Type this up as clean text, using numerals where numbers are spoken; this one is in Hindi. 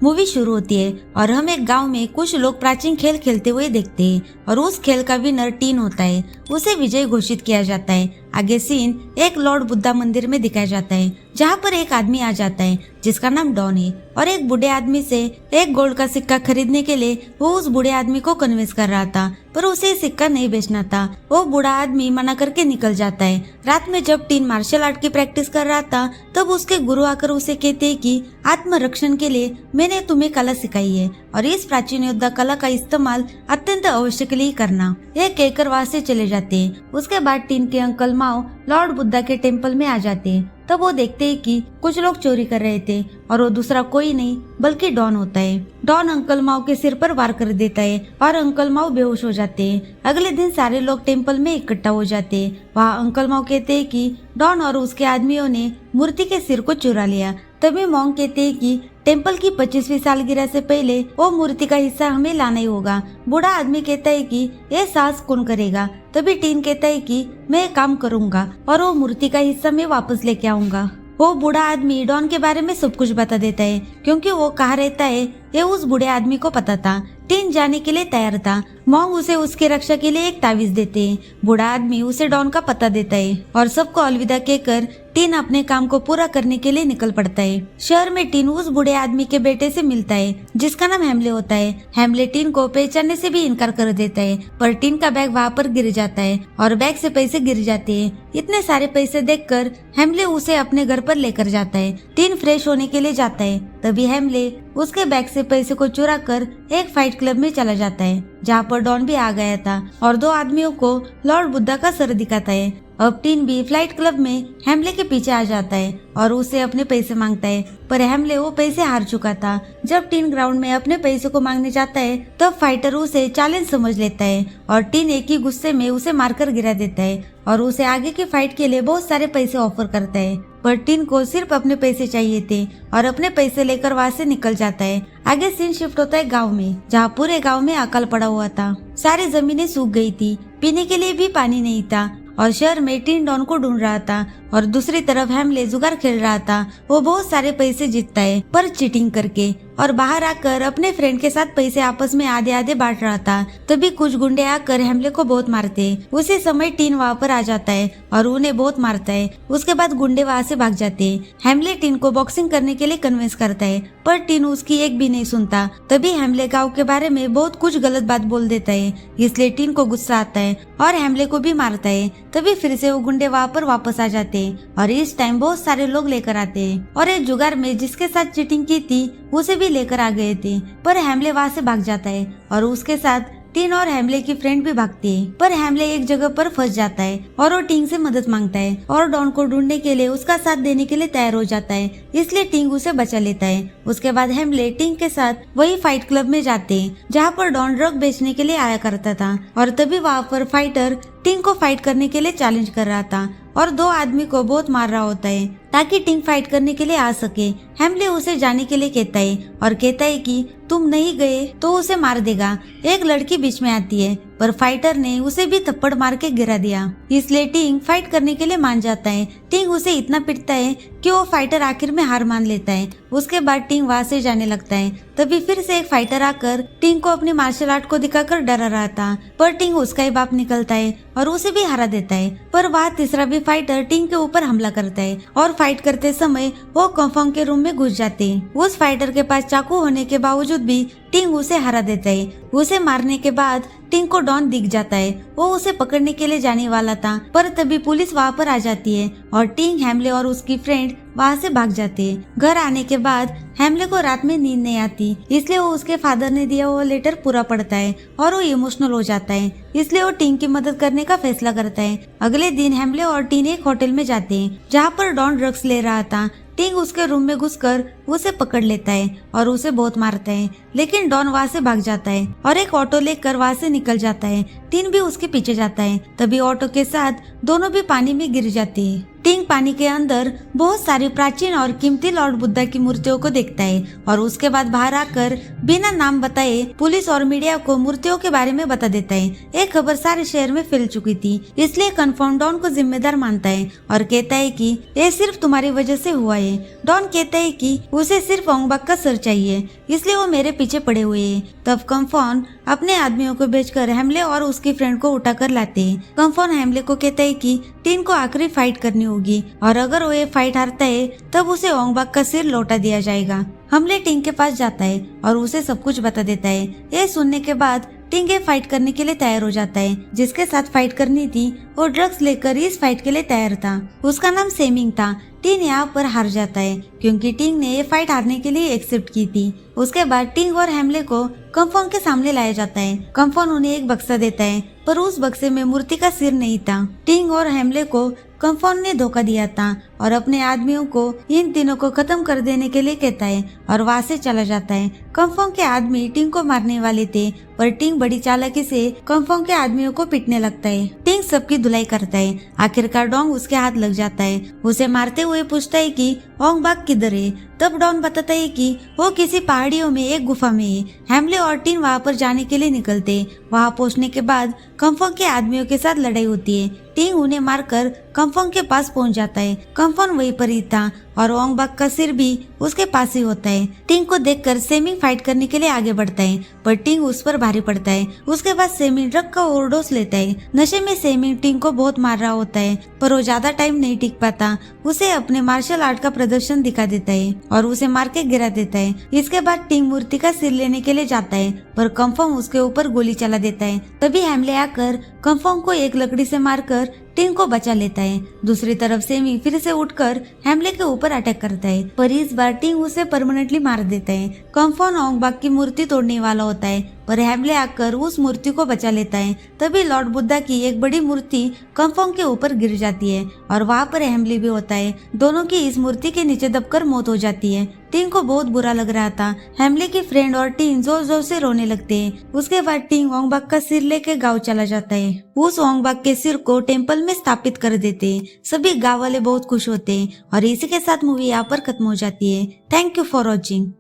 मूवी शुरू होती है और हम एक गांव में कुछ लोग प्राचीन खेल खेलते हुए देखते हैं और उस खेल का विनर टीन होता है। उसे विजयी घोषित किया जाता है। आगे सीन एक लॉर्ड बुद्धा मंदिर में दिखाया जाता है जहाँ पर एक आदमी आ जाता है जिसका नाम डॉन है और एक बूढ़े आदमी से एक गोल्ड का सिक्का खरीदने के लिए वो उस बूढ़े आदमी को कन्विंस कर रहा था, पर उसे सिक्का नहीं बेचना था। वो बूढ़ा आदमी मना करके निकल जाता है। रात में जब टीन मार्शल आर्ट की प्रैक्टिस कर रहा था तब उसके गुरु आकर उसे कहते हैं कि आत्मरक्षण के लिए मैंने तुम्हें कला सिखाई है और इस प्राचीन योद्धा कला का इस्तेमाल अत्यंत अवश्य के लिए करना। ये कहकर वहाँ से चले जाते हैं। उसके बाद टीन के अंकल माओ लॉर्ड बुद्धा के टेम्पल में आ जाते हैं। तब वो देखते हैं कि कुछ लोग चोरी कर रहे थे और वो दूसरा कोई नहीं बल्कि डॉन होता है। डॉन अंकल माओ के सिर पर वार कर देता है और अंकल माओ बेहोश हो जाते हैं। अगले दिन सारे लोग टेम्पल में इकट्ठा हो जाते हैं। वहाँ अंकल माओ कहते हैं कि डॉन और उसके आदमियों ने मूर्ति के सिर को चुरा लिया। तभी मॉन्ग कहते हैं कि टेम्पल की 25वीं सालगिरह से पहले वो मूर्ति का हिस्सा हमें लाना ही होगा। बूढ़ा आदमी कहता है कि ये साहस कौन करेगा। तभी टीन कहता है कि मैं काम करूंगा और वो मूर्ति का हिस्सा मैं वापस लेके आऊंगा। वो बूढ़ा आदमी डॉन के बारे में सब कुछ बता देता है क्योंकि वो कहाँ रहता है ये उस बूढ़े आदमी को पता था। टीन जाने के लिए तैयार था। मॉन्ग उसे उसकी रक्षा के लिए एक तावीज देते हैं। बूढ़ा आदमी उसे डॉन का पता देता है और सबको अलविदा कहकर टीन अपने काम को पूरा करने के लिए निकल पड़ता है। शहर में टीन उस बूढ़े आदमी के बेटे से मिलता है जिसका नाम हेमले होता है। हेमले टीन को पहचानने से भी इनकार कर देता है, पर टीन का बैग वहाँ पर गिर जाता है और बैग से पैसे गिर जाते हैं। इतने सारे पैसे देखकर हेमले उसे अपने घर पर लेकर जाता है। टीन फ्रेश होने के लिए जाता है। तभी हेमले उसके बैग से पैसे को चुरा कर एक फाइट क्लब में चला जाता है जहाँ पर डॉन भी आ गया था और दो आदमियों को लॉर्ड बुद्धा का सर दिखाता है। अब टीन भी फ्लाइट क्लब में हेमले के पीछे आ जाता है और उसे अपने पैसे मांगता है, पर हेमले वो पैसे हार चुका था। जब टीन ग्राउंड में अपने पैसे को मांगने जाता है तब फाइटर उसे चैलेंज समझ लेता है और टीन एक ही गुस्से में उसे मारकर गिरा देता है और उसे आगे की फाइट के लिए बहुत सारे पैसे ऑफर करता है, पर टीन को सिर्फ अपने पैसे चाहिए थे और अपने पैसे लेकर वहाँ से निकल जाता है। आगे सीन शिफ्ट होता है गांव में जहाँ पूरे गांव में अकाल पड़ा हुआ था। सारी जमीनें सूख गई थी, पीने के लिए भी पानी नहीं था और शहर में टीन डॉन को ढूंढ रहा था और दूसरी तरफ हेमले जुगार खेल रहा था। वो बहुत सारे पैसे जीतता है पर चीटिंग करके और बाहर आकर अपने फ्रेंड के साथ पैसे आपस में आधे आधे बांट रहा था। तभी कुछ गुंडे आकर हेमले को बहुत मारते। उसी समय टीन वहाँ पर आ जाता है और उन्हें बहुत मारता है। उसके बाद गुंडे वहाँ से भाग जाते हैं। हेमले टीन को बॉक्सिंग करने के लिए कन्विंस करता है, पर टीन उसकी एक भी नहीं सुनता। तभी हेमले गाँव के बारे में बहुत कुछ गलत बात बोल देता है, इसलिए टीन को गुस्सा आता है और हेमले को भी मारता है। तभी फिर से वो गुंडे वहाँ पर वापस आ जाते हैं और इस टाइम बहुत सारे लोग लेकर आते हैं और एक जुगार में जिसके साथ चीटिंग की थी उसे भी लेकर आ गए थे, पर हेमले वहाँ से भाग जाता है और उसके साथ टीन और हेमले की फ्रेंड भी भागती है। पर हेमले एक जगह पर फंस जाता है और वो टीन से मदद मांगता है और डॉन को ढूंढने के लिए उसका साथ देने के लिए तैयार हो जाता है, इसलिए टीन उसे बचा लेता है। उसके बाद हेमले टीन के साथ वही फाइट क्लब में जाते हैं जहाँ पर डॉन ड्रग बेचने के लिए आया करता था और तभी वहाँ पर फाइटर टीन को फाइट करने के लिए चैलेंज कर रहा था और दो आदमी को बहुत मार रहा होता है ताकि टीन फाइट करने के लिए आ सके। हेमले उसे जाने के लिए कहता है और कहता है कि तुम नहीं गए तो उसे मार देगा। एक लड़की बीच में आती है पर फाइटर ने उसे भी थप्पड़ मार के गिरा दिया, इसलिए टिंग फाइट करने के लिए मान जाता है। टिंग उसे इतना पिटता है कि वो फाइटर आखिर में हार मान लेता है। उसके बाद टिंग वहाँ से जाने लगता है। तभी फिर से एक फाइटर आकर टिंग को अपनी मार्शल आर्ट को दिखाकर डरा रहा था, पर टिंग उसका ही बाप निकलता है और उसे भी हरा देता है। पर वहाँ तीसरा भी फाइटर टिंग के ऊपर हमला करता है और फाइट करते समय वो कंफर्म के रूम में घुस जाते हैं। उस फाइटर के पास चाकू होने के बावजूद भी टिंग उसे हरा देता है। उसे मारने के बाद टिंग को डॉन दिख जाता है। वो उसे पकड़ने के लिए जाने वाला था, पर तभी पुलिस वहाँ पर आ जाती है और टिंग, हेमले और उसकी फ्रेंड वहाँ से भाग जाते हैं। घर आने के बाद हेमले को रात में नींद नहीं आती, इसलिए वो उसके फादर ने दिया वो लेटर पूरा पढ़ता है और वो इमोशनल हो जाता है, इसलिए वो टिंग की मदद करने का फैसला करता है। अगले दिन हेमले और टिंग एक होटल में जाते हैं जहाँ पर डॉन ड्रग्स ले रहा था। टिंग उसके रूम में घुसकर उसे पकड़ लेता है और उसे बहुत मारता है, लेकिन डॉन वहाँ से भाग जाता है और एक ऑटो लेकर वहाँ से निकल जाता है। टिंग भी उसके पीछे जाता है। तभी ऑटो के साथ दोनों भी पानी में गिर जाते हैं। टिंग पानी के अंदर बहुत सारी प्राचीन और कीमती लॉर्ड बुद्धा की मूर्तियों को देखता है और उसके बाद बाहर आकर बिना नाम बताए पुलिस और मीडिया को मूर्तियों के बारे में बता देता है। एक खबर सारे शहर में फैल चुकी थी, इसलिए कन्फर्म डॉन को जिम्मेदार मानता है और कहता है कि ये सिर्फ तुम्हारी वजह से हुआ है। है। डॉन कहता है कि उसे सिर्फ ओंगबाक का सर चाहिए, इसलिए वो मेरे पीछे पड़े हुए हैं। तब कम्फॉन अपने आदमियों को भेजकर हेमले और उसकी फ्रेंड को उठाकर लाते हैं। कम्फॉन हेमले को कहता है कि टिन को आखिरी फाइट करनी होगी और अगर वो ये फाइट हारता है तब उसे ओंगबाक का सिर लौटा दिया जाएगा। हमले टिंग के पास जाता है और उसे सब कुछ बता देता है। ये सुनने के बाद टिंग फाइट करने के लिए तैयार हो जाता है। जिसके साथ फाइट करनी थी वो ड्रग्स लेकर इस फाइट के लिए तैयार था। उसका नाम सेमिंग था। टिंग यहाँ पर हार जाता है क्योंकि टिंग ने ये फाइट हारने के लिए एक्सेप्ट की थी। उसके बाद टिंग और हेमले को कम्फॉन के सामने लाया जाता है। कम्फॉन उन्हें एक बक्सा देता है पर उस बक्से में मूर्ति का सिर नहीं था। टिंग और हेमले को कम्फॉन ने धोखा दिया था और अपने आदमियों को इन तीनों को खत्म कर देने के लिए कहता है और वहाँ से चला जाता है। कम्फॉन के आदमी टिंग को मारने वाले थे पर टिंग बड़ी चालाकी से कम्फॉन के आदमियों को पीटने लगता है। टिंग सबकी धुलाई करता है। आखिरकार डॉन उसके हाथ लग जाता है। उसे मारते हुए पूछता है कि ओंगबाक किधर है। तब डॉन बताता है कि वो किसी पहाड़ियों में एक गुफा में है। हेमले और टिन वहाँ पर जाने के लिए निकलते। वहाँ पहुँचने के बाद कम्फॉन के आदमियों के साथ लड़ाई होती है। टिंग उन्हें मारकर कम्फॉन के पास पहुंच जाता है। कम्फॉन वहीं पर ही था और ओंगबाक का सिर भी उसके पास ही होता है। टिंग को देखकर सेमिंग फाइट करने के लिए आगे बढ़ता है पर टिंग उस पर भारी पड़ता है। उसके बाद सेमिंग ड्रग का ओवरडोज लेता है। नशे में सेमिंग टिंग को बहुत मार रहा होता है पर वो ज्यादा टाइम नहीं टिक पाता। उसे अपने मार्शल आर्ट का प्रदर्शन दिखा देता है और उसे मार के गिरा देता है। इसके बाद टिंग मूर्ति का सिर लेने के लिए जाता है पर कम्फॉन उसके ऊपर गोली चला देता है। तभी हेमले आकर कम्फॉन को एक लकड़ी से मारकर टिंग को बचा लेता है। दूसरी तरफ सेमी फिर से उठकर हेमले के ऊपर अटैक करता है पर इस बार टिंग उसे परमानेंटली मार देता है। कम्फॉन ओंगबाक की मूर्ति तोड़ने वाला होता है पर हेमले आकर उस मूर्ति को बचा लेता है। तभी लॉर्ड बुद्धा की एक बड़ी मूर्ति कम्फॉन के ऊपर गिर जाती है और वहाँ पर हेमले भी होता है। दोनों की इस मूर्ति के नीचे दबकर मौत हो जाती है। टिंग को बहुत बुरा लग रहा था। हेमले की फ्रेंड और टिंग जोर जोर से रोने लगते हैं। उसके बाद टिंग ओंगबाक का सिर लेके गाँव चला जाता है। उस ओंगबाक के सिर को टेम्पल में स्थापित कर देते हैं। सभी गाँव वाले बहुत खुश होते हैं और इसी के साथ मूवी यहाँ पर खत्म हो जाती है। Thank you for watching.